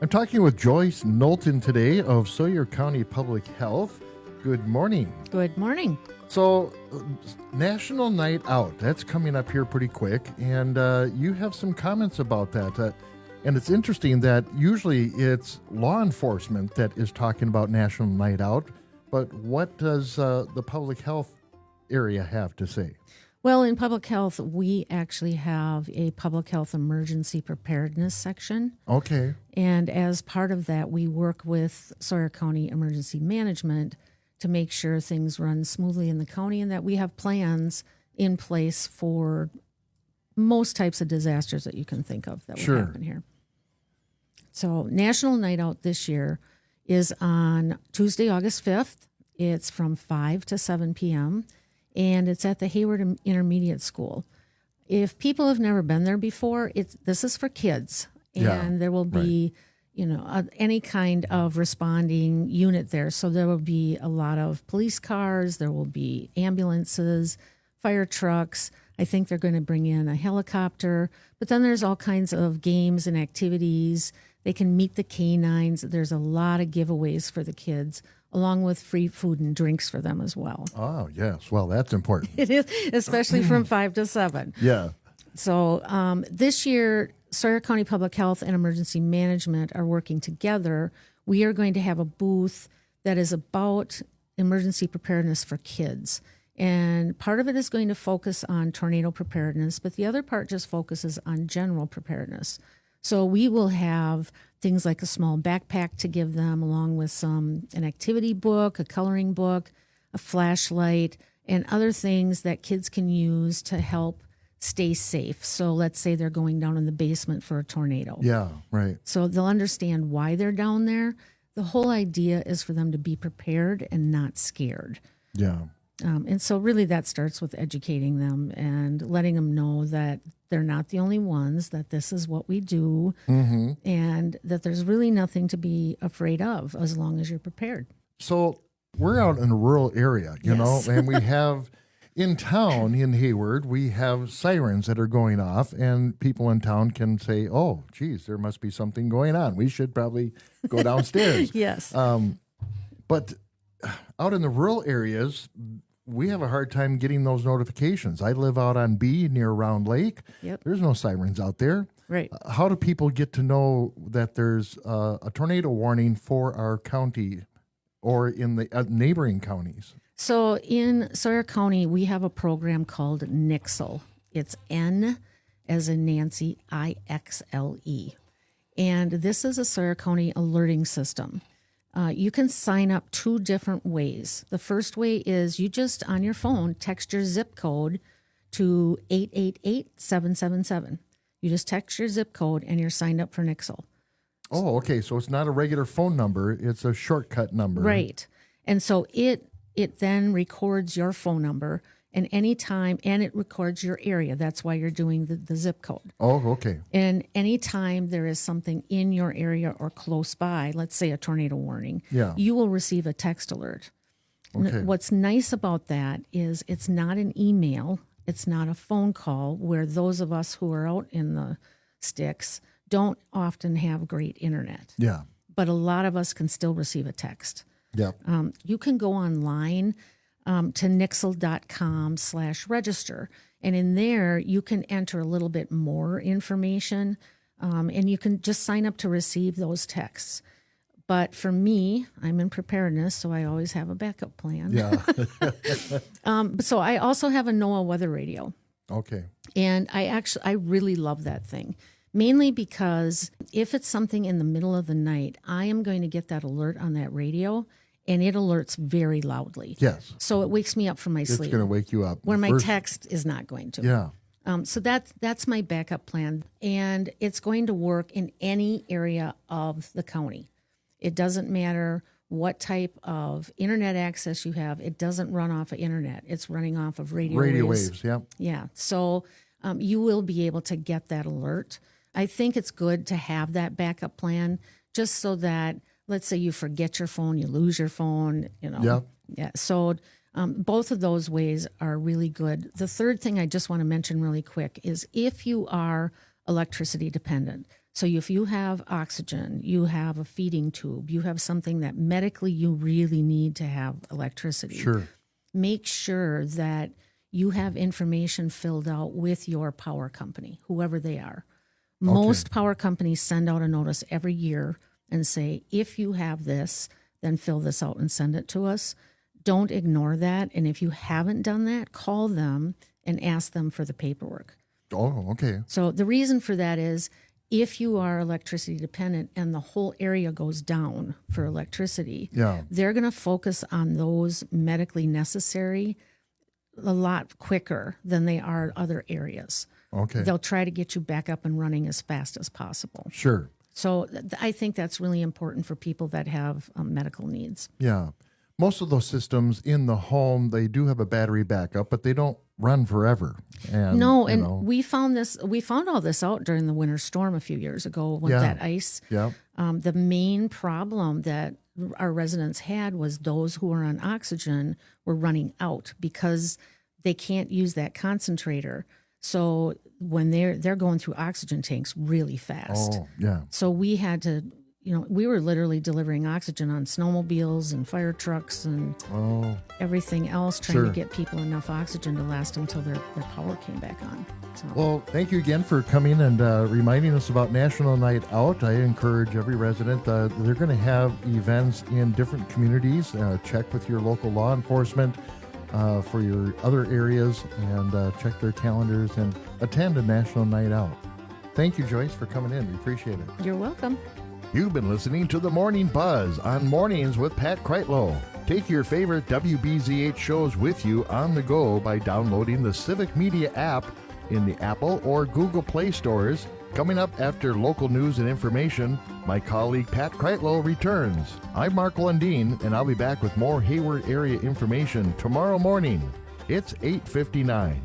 I'm talking with Joyce Knowlton today of Sawyer County Public Health. Good morning. Good morning. So, National Night Out, that's coming up here pretty quick, and you have some comments about that. And it's interesting that usually it's law enforcement that is talking about National Night Out, but what does the public health area have to say? Well, in public health, we actually have a public health emergency preparedness section. Okay. And as part of that, we work with Sawyer County Emergency Management to make sure things run smoothly in the county and that we have plans in place for most types of disasters that you can think of that would happen here. So National Night Out this year is on Tuesday, August 5th. It's from 5 to 7 p.m., and it's at the Hayward Intermediate School. If people have never been there before, this is for kids, and there will be, any kind of responding unit there. So there will be a lot of police cars, there will be ambulances, fire trucks. I think they're going to bring in a helicopter, but then there's all kinds of games and activities. They can meet the canines. There's a lot of giveaways for the kids, along with free food and drinks for them as well. Oh, yes. Well, that's important. It is, especially from 5 to 7. Yeah. So this year, Sawyer County Public Health and Emergency Management are working together. We are going to have a booth that is about emergency preparedness for kids. And part of it is going to focus on tornado preparedness, but the other part just focuses on general preparedness. So we will have things like a small backpack to give them, along with an activity book, a coloring book, a flashlight, and other things that kids can use to help stay safe. So let's say they're going down in the basement for a tornado. Yeah, right. So they'll understand why they're down there. The whole idea is for them to be prepared and not scared. Yeah. And so really that starts with educating them and letting them know that they're not the only ones, that this is what we do, and that there's really nothing to be afraid of as long as you're prepared. So we're out in a rural area, you know, and we have in town in Hayward, we have sirens that are going off, and people in town can say, oh, geez, there must be something going on. We should probably go downstairs. Yes. But out in the rural areas, we have a hard time getting those notifications. I live out on B near Round Lake. Yep. There's no sirens out there. Right. How do people get to know that there's a tornado warning for our county or in the neighboring counties? So in Sawyer County, we have a program called NIXLE. It's N as in Nancy, IXLE. And this is a Sawyer County alerting system. You can sign up 2 different ways. The first way is you just, on your phone, text your zip code to 888-777. You just text your zip code and you're signed up for NIXL. Oh, okay. So it's not a regular phone number. It's a shortcut number. Right. And so it then records your phone number and anytime, and it records your area. That's why you're doing the zip code. Oh, okay. And anytime there is something in your area or close by, let's say a tornado warning, you will receive a text alert. Okay. What's nice about that is it's not an email, it's not a phone call, where those of us who are out in the sticks don't often have great internet. Yeah. But a lot of us can still receive a text. Yep. You can go online to nixle.com/register. And in there, you can enter a little bit more information, and you can just sign up to receive those texts. But for me, I'm in preparedness, so I always have a backup plan. Yeah. So I also have a NOAA weather radio. Okay. And I really love that thing, mainly because if it's something in the middle of the night, I am going to get that alert on that radio, and it alerts very loudly. Yes. So it wakes me up from my sleep. It's going to wake you up. Where my text is not going to. Yeah. So that's my backup plan, and it's going to work in any area of the county. It doesn't matter what type of internet access you have. It doesn't run off of internet. It's running off of radio waves. Yeah. Yeah. So you will be able to get that alert. I think it's good to have that backup plan just so that, let's say you forget your phone, you lose your phone, Yeah. Yeah. So both of those ways are really good. The third thing I just want to mention really quick is if you are electricity dependent. So if you have oxygen, you have a feeding tube, you have something that medically you really need to have electricity. Sure. Make sure that you have information filled out with your power company, whoever they are. Most power companies send out a notice every year and say, if you have this, then fill this out and send it to us. Don't ignore that. And if you haven't done that, call them and ask them for the paperwork. Oh, okay. So the reason for that is if you are electricity dependent and the whole area goes down for electricity, they're going to focus on those medically necessary a lot quicker than they are other areas. Okay. They'll try to get you back up and running as fast as possible. Sure. So I think that's really important for people that have medical needs. Yeah. Most of those systems in the home, they do have a battery backup, but they don't run forever. And, No, and we found all this out during the winter storm a few years ago with that ice. Yeah. The main problem that our residents had was those who were on oxygen were running out because they can't use that concentrator. So when they're going through oxygen tanks really fast. Oh, yeah. So we had to, we were literally delivering oxygen on snowmobiles and fire trucks and everything else, trying to get people enough oxygen to last until their power came back on. So. Well, thank you again for coming and reminding us about National Night Out. I encourage every resident, they're going to have events in different communities. Check with your local law enforcement for your other areas and check their calendars and attend a National Night Out. Thank you, Joyce, for coming in. We appreciate it. You're welcome. You've been listening to The Morning Buzz on Mornings with Pat Kreitlow. Take your favorite WBZH shows with you on the go by downloading the Civic Media app in the Apple or Google Play stores. Coming up after local news and information, my colleague Pat Kreitlow returns. I'm Mark Lundeen, and I'll be back with more Hayward area information tomorrow morning. It's 8:59.